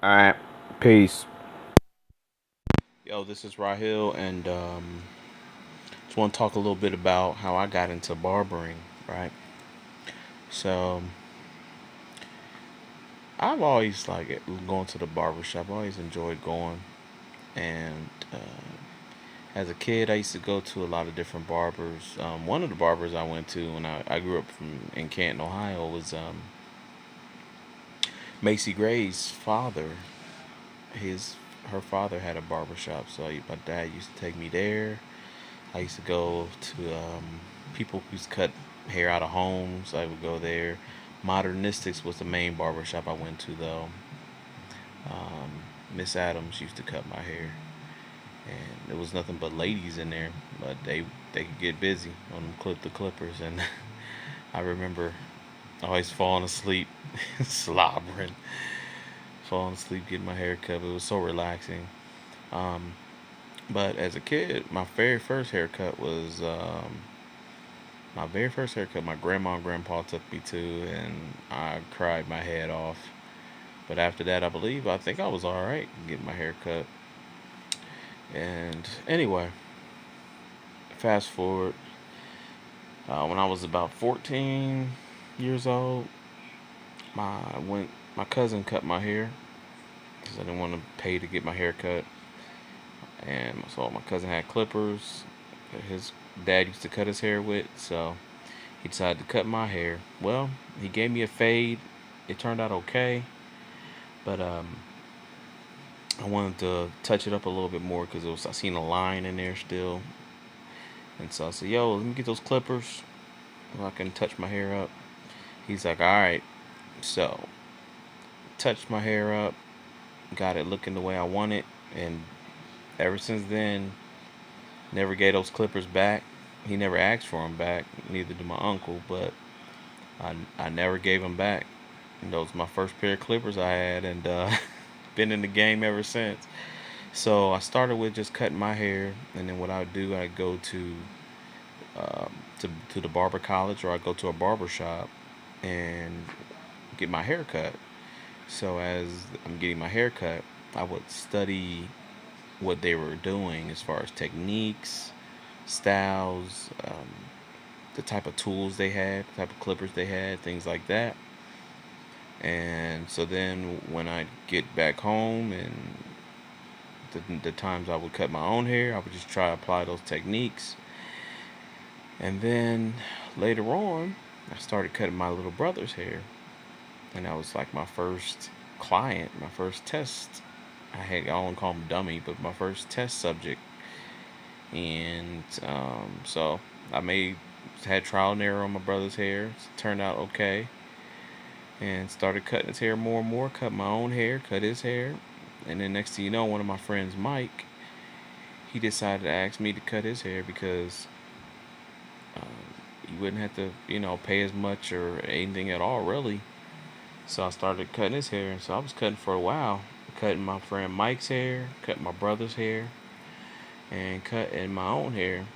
Alright, peace. Yo, this is Rahil, and just want to talk a little bit about how I got into barbering, right? So, I've always like going to the barber shop. I always enjoyed going, and as a kid, I used to go to a lot of different barbers. One of the barbers I went to when I grew up in Canton, Ohio, was Macy Gray's father. His Her father had a barber shop, so my dad used to take me there. I used to go to people who used to cut hair out of homes. I would go there. Modernistics was the main barber shop I went to, though. Miss Adams used to cut my hair, and there was nothing but ladies in there, but they could get busy on the clippers, and I remember always falling asleep, slobbering, falling asleep getting my hair cut. It was so relaxing. Um, but as a kid, my very first haircut, my grandma and grandpa took me to, and I cried my head off. But after that, I think I was all right getting my hair cut. And anyway, fast forward, when I was about 14 years old, my cousin cut my hair because I didn't want to pay to get my hair cut, and so my cousin had clippers. That his dad used to cut his hair with, so he decided to cut my hair. Well, he gave me a fade. It turned out okay, but I wanted to touch it up a little bit more because I seen a line in there still, and so I said, "Yo, let me get those clippers so I can touch my hair up." He's like, "All right." So touched my hair up, got it looking the way I want it, and ever since then, never gave those clippers back. He never asked for them back. Neither did my uncle, but I never gave them back. And those were my first pair of clippers I had, and been in the game ever since. So I started with just cutting my hair, and then what I would do, I go to the barber college, or I go to a barber shop and get my hair cut. So as I'm getting my hair cut, I would study what they were doing as far as techniques, styles, the type of tools they had, the type of clippers they had, things like that. And so then when I get back home and the times I would cut my own hair, I would just try to apply those techniques. And then later on, I started cutting my little brother's hair. And that was like my first client, my first test. I don't call him dummy, but my first test subject. And so I had trial and error on my brother's hair. It turned out okay. And started cutting his hair more and more. Cut my own hair, cut his hair. And then next thing you know, one of my friends, Mike, he decided to ask me to cut his hair because you wouldn't have to, pay as much or anything at all, really. So I started cutting his hair, and so I was cutting for a while, cutting my friend Mike's hair, cutting my brother's hair, and cutting my own hair,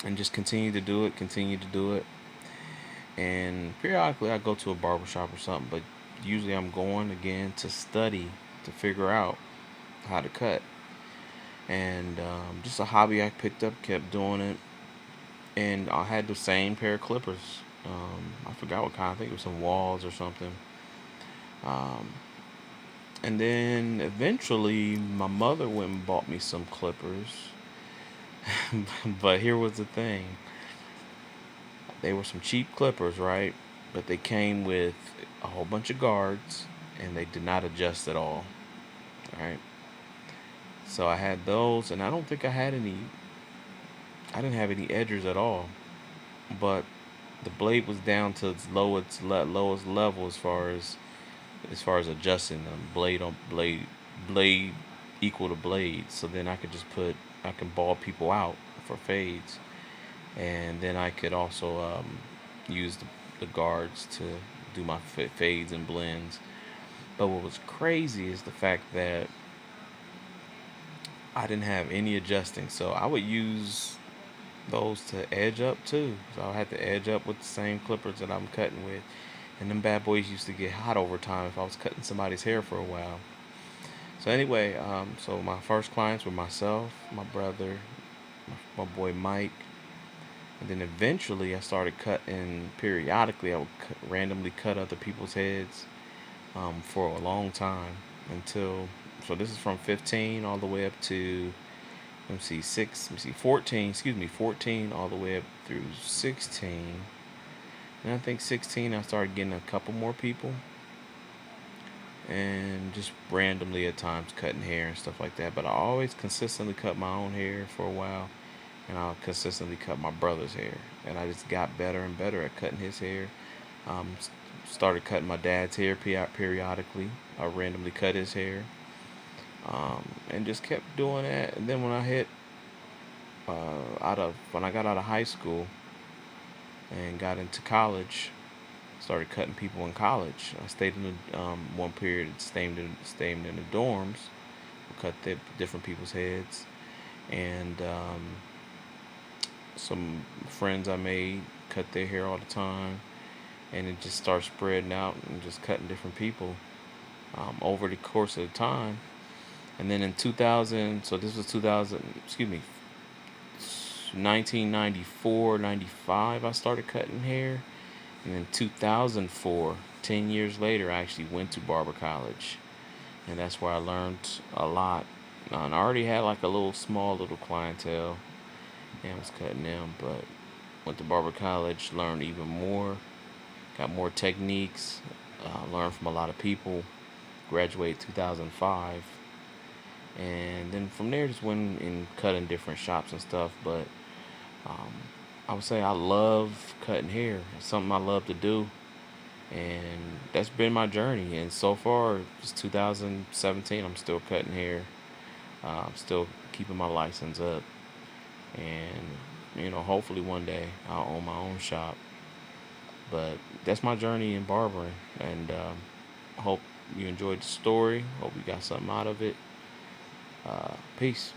and just continue to do it. And periodically I go to a barber shop or something, but usually I'm going again to study to figure out how to cut. And just a hobby I picked up, kept doing it, and I had the same pair of clippers. I forgot what kind. I think it was some walls or something. Um, and then eventually, my mother went and bought me some clippers. But here was the thing: they were some cheap clippers, right? But they came with a whole bunch of guards, and they did not adjust at all. Right. So I had those, and I don't think I had any. I didn't have any edgers at all. But the blade was down to lowest level as far as adjusting them blade on blade equal to blade. So then I can ball people out for fades, and then I could also use the guards to do my fades and blends. But what was crazy is the fact that I didn't have any adjusting, so I would use those to edge up too. So I had to edge up with the same clippers that I'm cutting with, And them bad boys used to get hot over time if I was cutting somebody's hair for a while. So anyway, so my first clients were myself, my brother, my boy Mike, and then eventually I started cutting periodically. I would randomly cut other people's heads for a long time until, so this is from 15 all the way up to, let me see, 14, excuse me, 14 all the way up through 16. And I think 16 I started getting a couple more people and just randomly at times cutting hair and stuff like that. But I always consistently cut my own hair for a while, and I'll consistently cut my brother's hair. And I just got better and better at cutting his hair. Um, Started cutting my dad's hair periodically. I randomly cut his hair, and just kept doing that. And then when I hit when I got out of high school and got into college, started cutting people in college. I stayed in the one period, stayed in the dorms, cut the different people's heads, and some friends I made cut their hair all the time, and it just started spreading out and just cutting different people over the course of the time. And then in 2000, so this was 2000, excuse me, 1994, 95, I started cutting hair. And in 2004, 10 years later, I actually went to Barber College. And that's where I learned a lot. And I already had like a small little clientele, and I was cutting them. But went to Barber College, learned even more, got more techniques, learned from a lot of people. Graduated 2005. And then from there, just went and cut in different shops and stuff. But um, I would say I love cutting hair. It's something I love to do, and that's been my journey. And so far, it's 2017. I'm still cutting hair. I'm still keeping my license up, and hopefully one day I'll own my own shop. But that's my journey in barbering, and hope you enjoyed the story. Hope you got something out of it. Peace.